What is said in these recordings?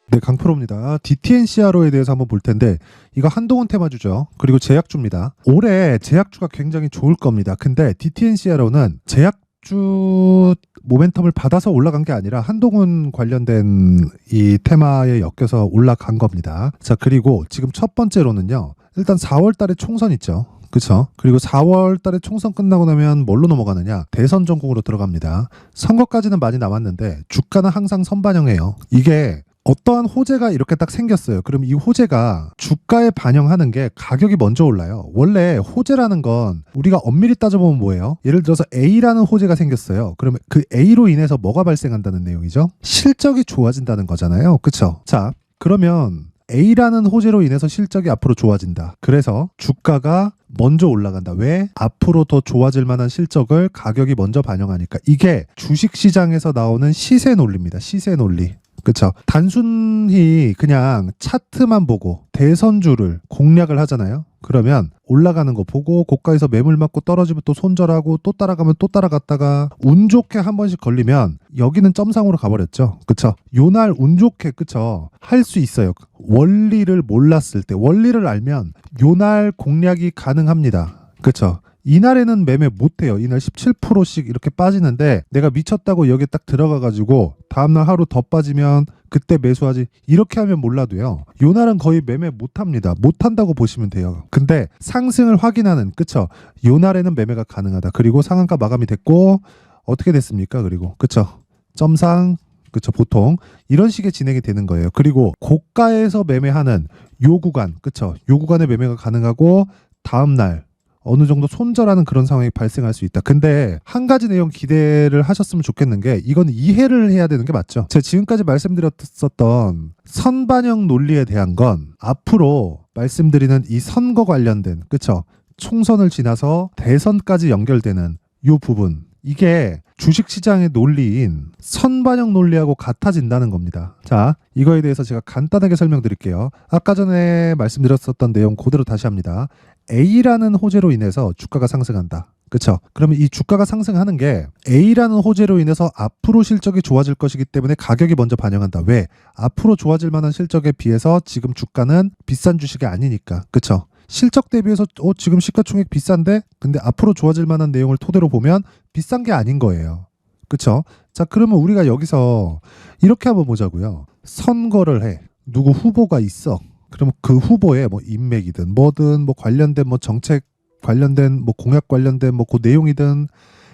네, 강프로입니다. DTNCRO에 대해서 한번 볼 텐데 이거 한동훈 테마주죠. 그리고 제약주입니다. 올해 제약주가 굉장히 좋을 겁니다. 근데 DTNCRO는 제약주 모멘텀을 받아서 올라간 게 아니라 한동훈 관련된 이 테마에 엮여서 올라간 겁니다. 자, 그리고 지금 첫 번째로는요. 일단 4월 달에 총선 있죠. 그쵸? 그리고 4월 달에 총선 끝나고 나면 뭘로 넘어가느냐? 대선 전국으로 들어갑니다. 선거까지는 많이 남았는데 주가는 항상 선반영해요. 이게 어떠한 호재가 이렇게 딱 생겼어요. 그럼 이 호재가 주가에 반영하는 게 가격이 먼저 올라요. 원래 호재라는 건 우리가 엄밀히 따져보면 뭐예요? 예를 들어서 A라는 호재가 생겼어요. 그러면 그 A로 인해서 뭐가 발생한다는 내용이죠? 실적이 좋아진다는 거잖아요. 그쵸? 자, 그러면 A라는 호재로 인해서 실적이 앞으로 좋아진다. 그래서 주가가 먼저 올라간다. 왜? 앞으로 더 좋아질 만한 실적을 가격이 먼저 반영하니까. 이게 주식시장에서 나오는 시세 논리입니다. 시세 논리. 그쵸? 단순히 그냥 차트만 보고 대선주를 공략을 하잖아요. 그러면 올라가는 거 보고 고가에서 매물 맞고 떨어지면 또 손절하고 또 따라가면 또 따라갔다가 운 좋게 한 번씩 걸리면 여기는 점상으로 가버렸죠. 그쵸? 요날 운 좋게 그쵸? 할 수 있어요. 원리를 몰랐을 때 원리를 알면 요날 공략이 가능합니다. 그쵸? 이날에는 매매 못해요. 이날 17%씩 이렇게 빠지는데 내가 미쳤다고 여기에 딱 들어가가지고 다음날 하루 더 빠지면 그때 매수하지 이렇게 하면 몰라도요. 요날은 거의 매매 못합니다. 못한다고 보시면 돼요. 근데 상승을 확인하는 그쵸? 요날에는 매매가 가능하다. 그리고 상한가 마감이 됐고 어떻게 됐습니까? 그리고 그쵸? 점상 그쵸? 보통 이런 식의 진행이 되는 거예요. 그리고 고가에서 매매하는 요 구간 그쵸? 요 구간에 매매가 가능하고 다음날 어느 정도 손절하는 그런 상황이 발생할 수 있다. 근데 한 가지 내용 기대를 하셨으면 좋겠는 게 이건 이해를 해야 되는 게 맞죠. 제가 지금까지 말씀드렸었던 선반영 논리에 대한 건 앞으로 말씀드리는 이 선거 관련된 그쵸? 총선을 지나서 대선까지 연결되는 이 부분 이게 주식시장의 논리인 선반영 논리하고 같아진다는 겁니다. 자, 이거에 대해서 제가 간단하게 설명드릴게요. 아까 전에 말씀드렸었던 내용 그대로 다시 합니다. A라는 호재로 인해서 주가가 상승한다. 그쵸? 그러면 이 주가가 상승하는 게 A라는 호재로 인해서 앞으로 실적이 좋아질 것이기 때문에 가격이 먼저 반영한다. 왜? 앞으로 좋아질 만한 실적에 비해서 지금 주가는 비싼 주식이 아니니까. 그쵸? 실적 대비해서 지금 시가총액 비싼데 근데 앞으로 좋아질 만한 내용을 토대로 보면 비싼 게 아닌 거예요. 그쵸? 자, 그러면 우리가 여기서 이렇게 한번 보자고요. 선거를 해. 누구 후보가 있어. 그러면 그 후보의 뭐 인맥이든 뭐든 뭐 관련된 뭐 정책 관련된 뭐 공약 관련된 뭐 그 내용이든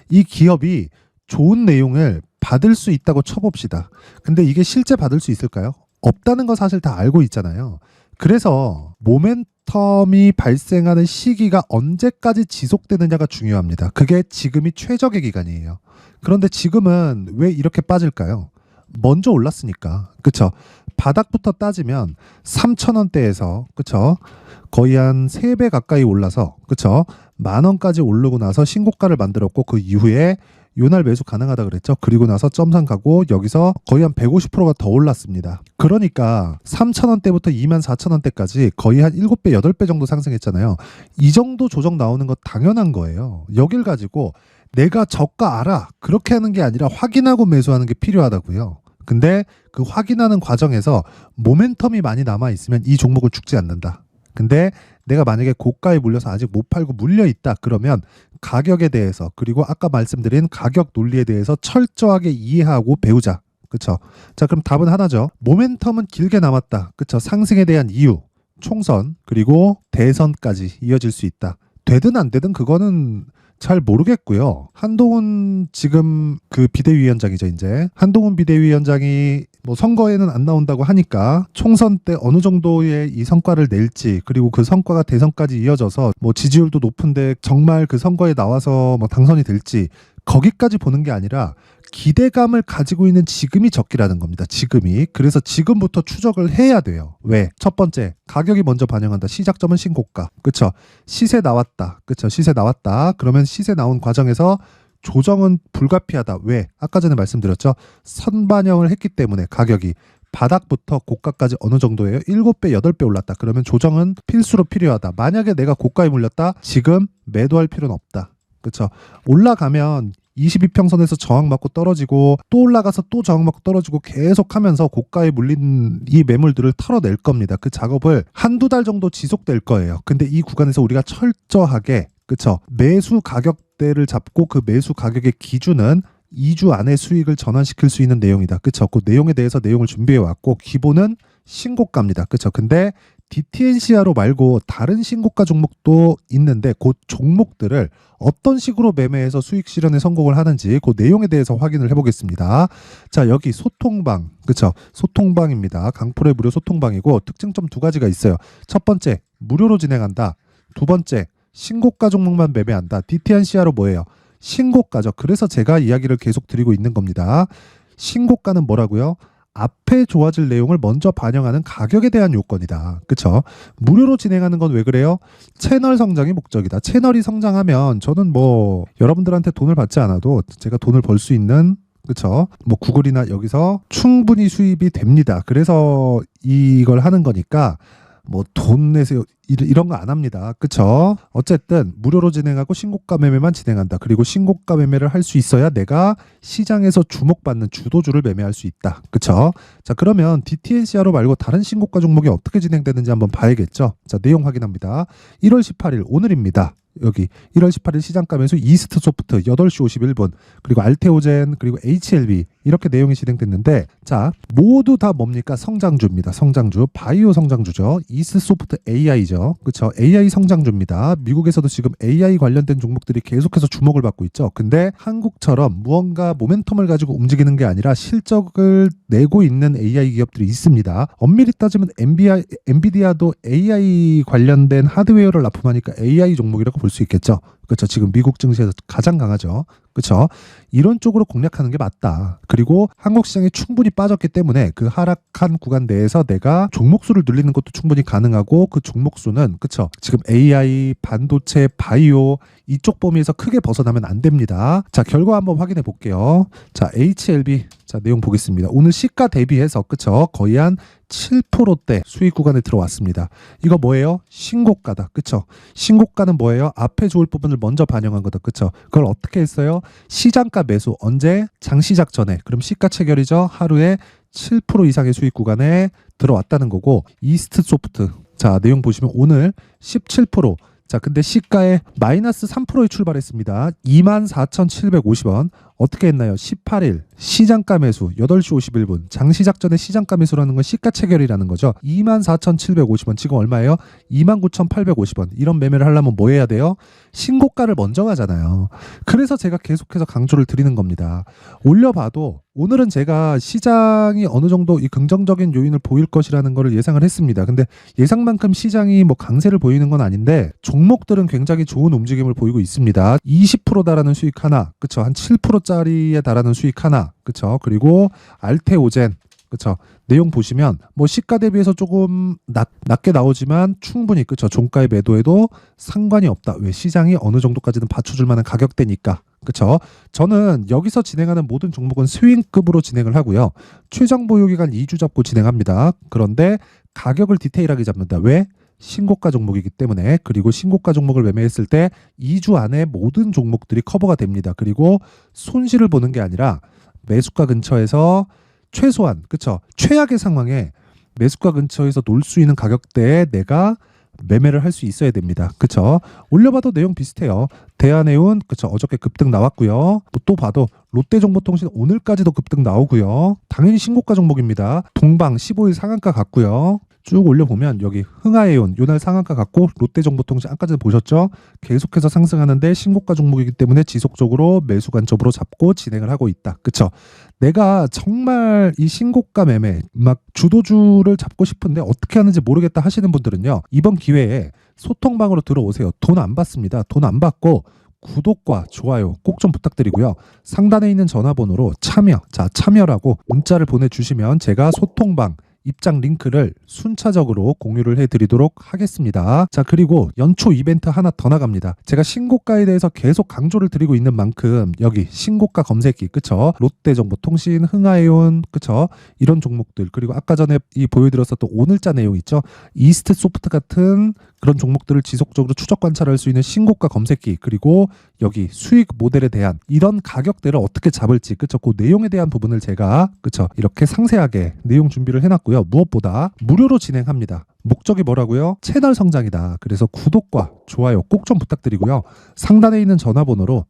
이 기업이 좋은 내용을 받을 수 있다고 쳐봅시다. 근데 이게 실제 받을 수 있을까요? 없다는 거 사실 다 알고 있잖아요. 그래서 모멘텀이 발생하는 시기가 언제까지 지속되느냐가 중요합니다. 그게 지금이 최적의 기간이에요. 그런데 지금은 왜 이렇게 빠질까요? 먼저 올랐으니까. 그쵸? 바닥부터 따지면 3,000원대에서 그쵸? 거의 한 3배 가까이 올라서 그쵸? 10,000원까지 오르고 나서 신고가를 만들었고 그 이후에 요날 매수 가능하다 그랬죠. 그리고 나서 점상 가고 여기서 거의 한 150%가 더 올랐습니다. 그러니까 3,000원대부터 24,000원대까지 거의 한 7배, 8배 정도 상승했잖아요. 이 정도 조정 나오는 거 당연한 거예요. 여길 가지고 내가 저가 알아. 그렇게 하는 게 아니라 확인하고 매수하는 게 필요하다고요. 근데 그 확인하는 과정에서 모멘텀이 많이 남아있으면 이 종목을 죽지 않는다. 근데 내가 만약에 고가에 물려서 아직 못 팔고 물려있다 그러면 가격에 대해서 그리고 아까 말씀드린 가격 논리에 대해서 철저하게 이해하고 배우자. 그쵸? 자, 그럼 답은 하나죠. 모멘텀은 길게 남았다. 그쵸? 상승에 대한 이유, 총선 그리고 대선까지 이어질 수 있다. 되든 안 되든 그거는 잘 모르겠고요. 한동훈 지금 그 비대위원장이죠, 이제. 한동훈 비대위원장이 뭐 선거에는 안 나온다고 하니까 총선 때 어느 정도의 이 성과를 낼지 그리고 그 성과가 대선까지 이어져서 뭐 지지율도 높은데 정말 그 선거에 나와서 뭐 당선이 될지 거기까지 보는 게 아니라 기대감을 가지고 있는 지금이 적기라는 겁니다. 지금이. 그래서 지금부터 추적을 해야 돼요. 왜? 첫 번째, 가격이 먼저 반영한다. 시작점은 신고가. 그쵸? 시세 나왔다. 그쵸? 시세 나왔다. 그러면 시세 나온 과정에서 조정은 불가피하다. 왜? 아까 전에 말씀드렸죠. 선반영을 했기 때문에 가격이 바닥부터 고가까지 어느 정도예요? 7배, 8배 올랐다. 그러면 조정은 필수로 필요하다. 만약에 내가 고가에 물렸다. 지금 매도할 필요는 없다. 그렇죠. 올라가면 22평선에서 저항 맞고 떨어지고 또 올라가서 또 저항 맞고 떨어지고 계속 하면서 고가에 물린 이 매물들을 털어낼 겁니다. 그 작업을 한두 달 정도 지속될 거예요. 근데 이 구간에서 우리가 철저하게 그쵸? 매수 가격대를 잡고 그 매수 가격의 기준은 2주 안에 수익을 전환시킬 수 있는 내용이다. 그쵸? 그 내용에 대해서 내용을 준비해 왔고 기본은 신고가입니다. 그쵸? 근데 DTNCRO 말고 다른 신고가 종목도 있는데 그 종목들을 어떤 식으로 매매해서 수익 실현에 성공을 하는지 그 내용에 대해서 확인을 해보겠습니다. 자, 여기 소통방, 그쵸? 소통방입니다. 강풀의 무료 소통방이고 특징점 두 가지가 있어요. 첫 번째, 무료로 진행한다. 두 번째, 신고가 종목만 매매한다. DTNCRO 뭐예요? 신고가죠. 그래서 제가 이야기를 계속 드리고 있는 겁니다. 신고가는 뭐라고요? 앞에 좋아질 내용을 먼저 반영하는 가격에 대한 요건이다. 그쵸? 무료로 진행하는 건 왜 그래요? 채널 성장이 목적이다. 채널이 성장하면 저는 뭐 여러분들한테 돈을 받지 않아도 제가 돈을 벌 수 있는 그쵸? 뭐 구글이나 여기서 충분히 수입이 됩니다. 그래서 이걸 하는 거니까 뭐 돈 내세요 이런 거 안 합니다. 그쵸? 어쨌든 무료로 진행하고 신고가 매매만 진행한다. 그리고 신고가 매매를 할 수 있어야 내가 시장에서 주목받는 주도주를 매매할 수 있다. 그쵸? 자, 그러면 DTNCRO 말고 다른 신고가 종목이 어떻게 진행되는지 한번 봐야겠죠. 자, 내용 확인합니다. 1월 18일 오늘입니다. 여기 1월 18일 시장가 매수 이스트 소프트 8시 51분 그리고 알테오젠 그리고 HLB 이렇게 내용이 진행됐는데 자 모두 다 뭡니까? 성장주입니다. 성장주 바이오 성장주죠. 이스트 소프트 AI죠. 그렇죠? AI 성장주입니다. 미국에서도 지금 AI 관련된 종목들이 계속해서 주목을 받고 있죠. 근데 한국처럼 무언가 모멘텀을 가지고 움직이는 게 아니라 실적을 내고 있는 AI 기업들이 있습니다. 엄밀히 따지면 엔비디아도 AI 관련된 하드웨어를 납품하니까 AI 종목이라고 볼 수 있겠죠. 그렇죠. 지금 미국 증시에서 가장 강하죠. 그렇죠. 이런 쪽으로 공략하는 게 맞다. 그리고 한국 시장이 충분히 빠졌기 때문에 그 하락한 구간 내에서 내가 종목수를 늘리는 것도 충분히 가능하고 그 종목수는 그렇죠. 지금 AI, 반도체, 바이오 이쪽 범위에서 크게 벗어나면 안 됩니다. 자, 결과 한번 확인해 볼게요. 자, HLB 자, 내용 보겠습니다. 오늘 시가 대비해서 그쵸? 거의 한 7%대 수익 구간에 들어왔습니다. 이거 뭐예요? 신고가다. 그쵸? 신고가는 뭐예요? 앞에 좋을 부분을 먼저 반영한 거다. 그쵸? 그걸 어떻게 했어요? 시장가 매수 언제? 장시작 전에. 그럼 시가 체결이죠. 하루에 7% 이상의 수익 구간에 들어왔다는 거고 이스트 소프트 자, 내용 보시면 오늘 17% 자, 근데 시가에 마이너스 3%에 출발했습니다. 24,750원. 어떻게 했나요? 18일 시장가 매수 8시 51분 장시작 전에 시장가 매수라는 건 시가 체결이라는 거죠. 24,750원 지금 얼마예요? 29,850원 이런 매매를 하려면 뭐 해야 돼요? 신고가를 먼저 가잖아요. 그래서 제가 계속해서 강조를 드리는 겁니다. 올려봐도 오늘은 제가 시장이 어느 정도 이 긍정적인 요인을 보일 것이라는 것을 예상을 했습니다. 근데 예상만큼 시장이 뭐 강세를 보이는 건 아닌데 종목들은 굉장히 좋은 움직임을 보이고 있습니다. 20% 달하는 수익 하나, 그쵸? 한 7%짜리에 달하는 수익 하나, 그쵸? 그리고 알테오젠, 그쵸? 내용 보시면 뭐 시가 대비해서 조금 낮게 나오지만 충분히 그쵸? 종가에 매도해도 상관이 없다. 왜? 시장이 어느 정도까지는 받쳐줄 만한 가격대니까. 그쵸? 저는 여기서 진행하는 모든 종목은 스윙급으로 진행을 하고요. 최장 보유 기간 2주 잡고 진행합니다. 그런데 가격을 디테일하게 잡는다. 왜? 신고가 종목이기 때문에. 그리고 신고가 종목을 매매했을 때 2주 안에 모든 종목들이 커버가 됩니다. 그리고 손실을 보는 게 아니라 매수가 근처에서 최소한 그쵸? 최악의 상황에 매수가 근처에서 놀 수 있는 가격대에 내가 매매를 할 수 있어야 됩니다. 그쵸? 올려봐도 내용 비슷해요. 대한해운 그쵸? 어저께 급등 나왔고요. 또 봐도 롯데정보통신 오늘까지도 급등 나오고요. 당연히 신고가 종목입니다. 동방 15일 상한가 갔고요. 쭉 올려보면 여기 흥하해운 요날 상한가 갔고 롯데정보통신 아까 전에 보셨죠? 계속해서 상승하는데 신고가 종목이기 때문에 지속적으로 매수 관점으로 잡고 진행을 하고 있다. 그쵸? 내가 정말 이 신고가 매매 막 주도주를 잡고 싶은데 어떻게 하는지 모르겠다 하시는 분들은요. 이번 기회에 소통방으로 들어오세요. 돈 안 받습니다. 돈 안 받고 구독과 좋아요 꼭 좀 부탁드리고요. 상단에 있는 전화번호로 참여라고 문자를 보내주시면 제가 소통방 입장 링크를 순차적으로 공유를 해드리도록 하겠습니다. 자, 그리고 연초 이벤트 하나 더 나갑니다. 제가 신고가에 대해서 계속 강조를 드리고 있는 만큼 여기 신고가 검색기 그쵸? 롯데정보통신, 흥하해운 그쵸? 이런 종목들 그리고 아까 전에 이 보여드렸었던 오늘자 내용 있죠? 이스트 소프트 같은 그런 종목들을 지속적으로 추적 관찰할 수 있는 신고가 검색기, 그리고 여기 수익 모델에 대한 이런 가격대를 어떻게 잡을지, 그쵸? 그 내용에 대한 부분을 제가, 그쵸? 이렇게 상세하게 내용 준비를 해놨고요. 무엇보다 무료로 진행합니다. 목적이 뭐라고요? 채널 성장이다. 그래서 구독과 좋아요 꼭 좀 부탁드리고요. 상단에 있는 전화번호로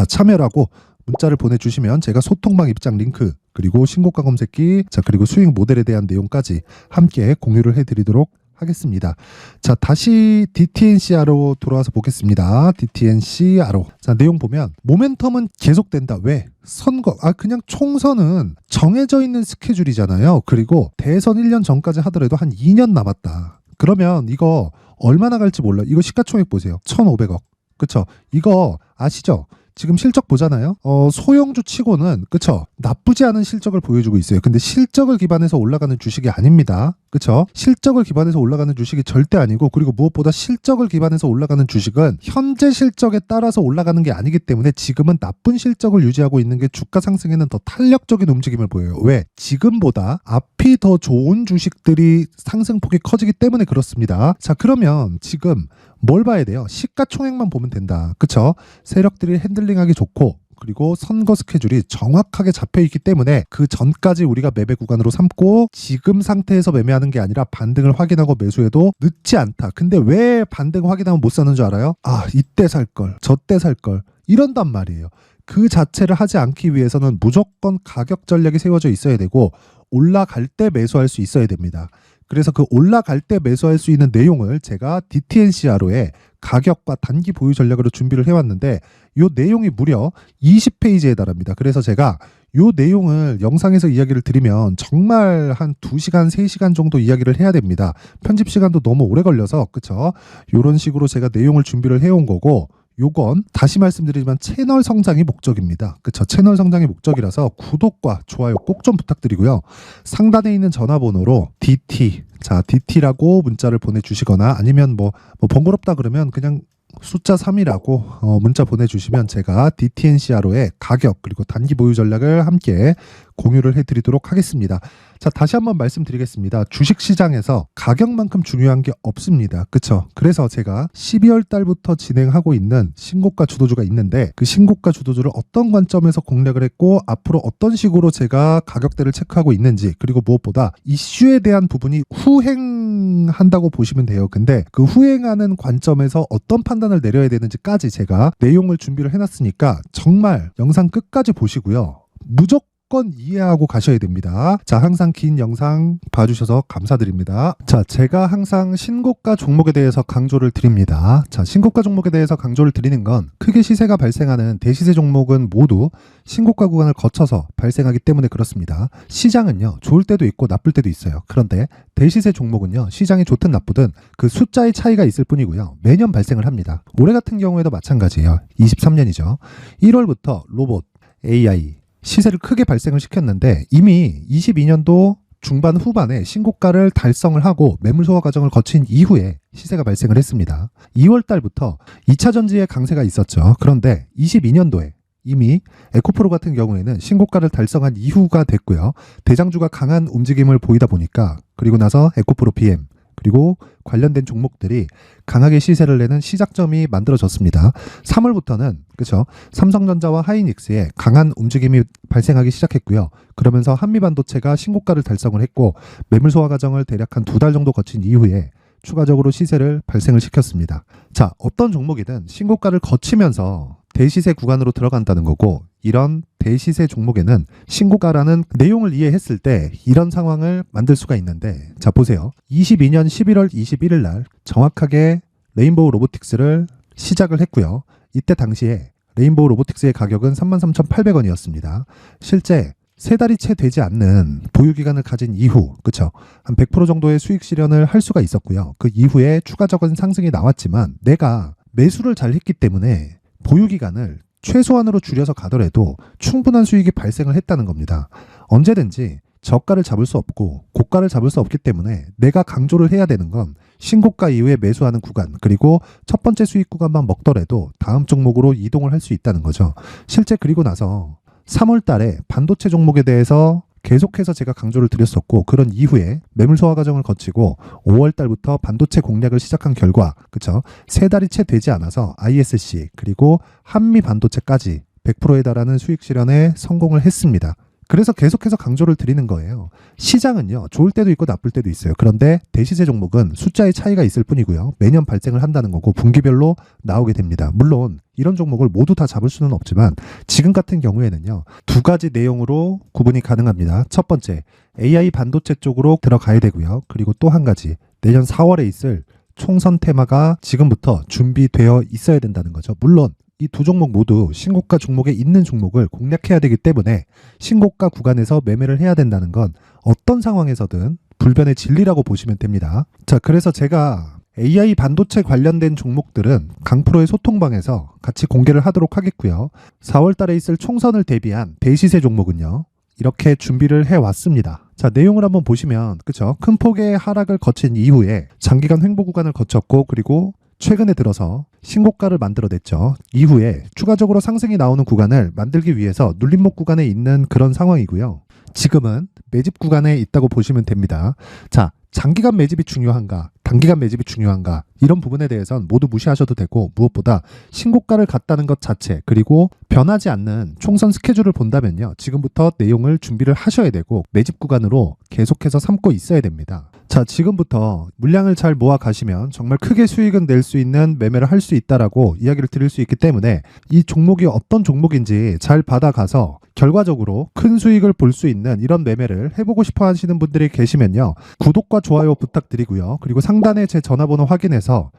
참여라고 문자를 보내주시면 제가 소통방 입장 링크, 그리고 신고가 검색기, 자, 그리고 수익 모델에 대한 내용까지 함께 공유를 해드리도록 하겠습니다. 자, 다시 DTNCR로 돌아와서 보겠습니다. DTNCR로. 자, 내용 보면 모멘텀은 계속된다. 왜? 선거, 그냥 총선은 정해져 있는 스케줄이잖아요. 그리고 대선 1년 전까지 하더라도 한 2년 남았다. 그러면 이거 얼마나 갈지 몰라. 이거 시가총액 보세요. 1,500억. 그쵸? 이거 아시죠? 지금 실적 보잖아요. 소형주 치고는, 그쵸? 나쁘지 않은 실적을 보여주고 있어요. 근데 실적을 기반해서 올라가는 주식이 아닙니다. 그쵸? 실적을 기반해서 올라가는 주식이 절대 아니고, 그리고 무엇보다 실적을 기반해서 올라가는 주식은 현재 실적에 따라서 올라가는 게 아니기 때문에 지금은 나쁜 실적을 유지하고 있는 게 주가 상승에는 더 탄력적인 움직임을 보여요. 왜? 지금보다 앞이 더 좋은 주식들이 상승폭이 커지기 때문에 그렇습니다. 자, 그러면 지금 뭘 봐야 돼요? 시가총액만 보면 된다. 그쵸? 세력들이 핸들링하기 좋고, 그리고 선거 스케줄이 정확하게 잡혀있기 때문에 그 전까지 우리가 매매 구간으로 삼고 지금 상태에서 매매하는 게 아니라 반등을 확인하고 매수해도 늦지 않다. 근데 왜 반등 확인하면 못 사는 줄 알아요? 이때 살걸, 저때 살걸, 이런단 말이에요. 그 자체를 하지 않기 위해서는 무조건 가격 전략이 세워져 있어야 되고, 올라갈 때 매수할 수 있어야 됩니다. 그래서 그 올라갈 때 매수할 수 있는 내용을 제가 DTNCRO의 가격과 단기 보유 전략으로 준비를 해왔는데, 이 내용이 무려 20페이지에 달합니다. 그래서 제가 이 내용을 영상에서 이야기를 드리면 정말 한 2시간, 3시간 정도 이야기를 해야 됩니다. 편집 시간도 너무 오래 걸려서, 그쵸? 이런 식으로 제가 내용을 준비를 해온 거고, 요건 다시 말씀드리지만 채널 성장이 목적입니다. 그쵸? 채널 성장이 목적이라서 구독과 좋아요 꼭 좀 부탁드리고요. 상단에 있는 전화번호로 DT라고 문자를 보내주시거나, 아니면 뭐 번거롭다 그러면 그냥 숫자 3이라고 문자 보내주시면 제가 DTNCRO의 가격 그리고 단기 보유 전략을 함께 공유를 해드리도록 하겠습니다. 자, 다시 한번 말씀드리겠습니다. 주식시장에서 가격만큼 중요한 게 없습니다. 그쵸? 그래서 제가 12월 달부터 진행하고 있는 신고가 주도주가 있는데, 그 신고가 주도주를 어떤 관점에서 공략을 했고 앞으로 어떤 식으로 제가 가격대를 체크하고 있는지, 그리고 무엇보다 이슈에 대한 부분이 후행한다고 보시면 돼요. 근데 그 후행하는 관점에서 어떤 판단을 내려야 되는지까지 제가 내용을 준비를 해놨으니까 정말 영상 끝까지 보시고요. 무조건 이해하고 가셔야 됩니다. 자, 항상 긴 영상 봐주셔서 감사드립니다. 자, 제가 항상 신고가 종목에 대해서 강조를 드립니다. 자, 신고가 종목에 대해서 강조를 드리는 건 크게 시세가 발생하는 대시세 종목은 모두 신고가 구간을 거쳐서 발생하기 때문에 그렇습니다. 시장은요, 좋을 때도 있고 나쁠 때도 있어요. 그런데 대시세 종목은요, 시장이 좋든 나쁘든 그 숫자의 차이가 있을 뿐이고요. 매년 발생을 합니다. 올해 같은 경우에도 마찬가지예요. 23년이죠. 1월부터 로봇, AI, 시세를 크게 발생을 시켰는데 이미 22년도 중반 후반에 신고가를 달성을 하고 매물 소화 과정을 거친 이후에 시세가 발생을 했습니다. 2월 달부터 2차 전지의 강세가 있었죠. 그런데 22년도에 이미 에코프로 같은 경우에는 신고가를 달성한 이후가 됐고요. 대장주가 강한 움직임을 보이다 보니까, 그리고 나서 에코프로 PM 그리고 관련된 종목들이 강하게 시세를 내는 시작점이 만들어졌습니다. 3월부터는 그렇죠. 삼성전자와 하이닉스의 강한 움직임이 발생하기 시작했고요. 그러면서 한미반도체가 신고가를 달성을 했고 매물 소화 과정을 대략 한 2달 정도 거친 이후에 추가적으로 시세를 발생을 시켰습니다. 자, 어떤 종목이든 신고가를 거치면서 대시세 구간으로 들어간다는 거고, 이런 대시세 종목에는 신고가라는 내용을 이해했을 때 이런 상황을 만들 수가 있는데, 자, 보세요. 22년 11월 21일 날 정확하게 레인보우 로보틱스를 시작을 했고요. 이때 당시에 레인보우 로보틱스의 가격은 33,800원이었습니다. 실제 3달이 채 되지 않는 보유기간을 가진 이후, 그쵸? 한 100% 정도의 수익 실현을 할 수가 있었고요. 그 이후에 추가적인 상승이 나왔지만 내가 매수를 잘 했기 때문에 보유기간을 최소한으로 줄여서 가더라도 충분한 수익이 발생을 했다는 겁니다. 언제든지 저가를 잡을 수 없고 고가를 잡을 수 없기 때문에 내가 강조를 해야 되는 건 신고가 이후에 매수하는 구간, 그리고 첫 번째 수익 구간만 먹더라도 다음 종목으로 이동을 할 수 있다는 거죠. 실제 그리고 나서 3월 달에 반도체 종목에 대해서 계속해서 제가 강조를 드렸었고, 그런 이후에 매물 소화 과정을 거치고 5월 달부터 반도체 공략을 시작한 결과, 그쵸? 3달이 채 되지 않아서 ISC 그리고 한미 반도체까지 100%에 달하는 수익 실현에 성공을 했습니다. 그래서 계속해서 강조를 드리는 거예요. 시장은요, 좋을 때도 있고 나쁠 때도 있어요. 그런데 대시세 종목은 숫자의 차이가 있을 뿐이고요. 매년 발생을 한다는 거고 분기별로 나오게 됩니다. 물론 이런 종목을 모두 다 잡을 수는 없지만 지금 같은 경우에는요, 2가지 내용으로 구분이 가능합니다. 첫 번째, AI 반도체 쪽으로 들어가야 되고요. 그리고 또 한 가지, 내년 4월에 있을 총선 테마가 지금부터 준비되어 있어야 된다는 거죠. 물론 이 두 종목 모두 신고가 종목에 있는 종목을 공략해야 되기 때문에 신고가 구간에서 매매를 해야 된다는 건 어떤 상황에서든 불변의 진리라고 보시면 됩니다. 자, 그래서 제가 AI 반도체 관련된 종목들은 강프로의 소통방에서 같이 공개를 하도록 하겠고요. 4월 달에 있을 총선을 대비한 대시세 종목은요, 이렇게 준비를 해왔습니다. 자, 내용을 한번 보시면, 그쵸? 큰 폭의 하락을 거친 이후에 장기간 횡보 구간을 거쳤고, 그리고 최근에 들어서 신고가를 만들어냈죠. 이후에 추가적으로 상승이 나오는 구간을 만들기 위해서 눌림목 구간에 있는 그런 상황이고요. 지금은 매집 구간에 있다고 보시면 됩니다. 자, 장기간 매집이 중요한가, 단기간 매집이 중요한가, 이런 부분에 대해서는 모두 무시하셔도 되고, 무엇보다 신고가를 갔다는 것 자체, 그리고 변하지 않는 총선 스케줄을 본다면요, 지금부터 내용을 준비를 하셔야 되고 매집 구간으로 계속해서 삼고 있어야 됩니다. 자, 지금부터 물량을 잘 모아 가시면 정말 크게 수익은 낼 수 있는 매매를 할 수 있다라고 이야기를 드릴 수 있기 때문에 이 종목이 어떤 종목인지 잘 받아가서 결과적으로 큰 수익을 볼 수 있는 이런 매매를 해보고 싶어 하시는 분들이 계시면요, 구독과 좋아요 부탁드리고요. 그리고 상단에 제 전화번호 확인해서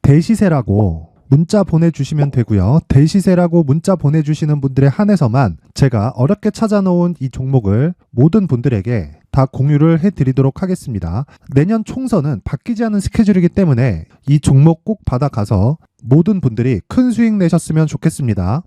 대시세라고 문자 보내주시면 되고요. 대시세라고 문자 보내주시는 분들에 한해서만 제가 어렵게 찾아놓은 이 종목을 모든 분들에게 다 공유를 해드리도록 하겠습니다. 내년 총선은 바뀌지 않은 스케줄이기 때문에 이 종목 꼭 받아가서 모든 분들이 큰 수익 내셨으면 좋겠습니다.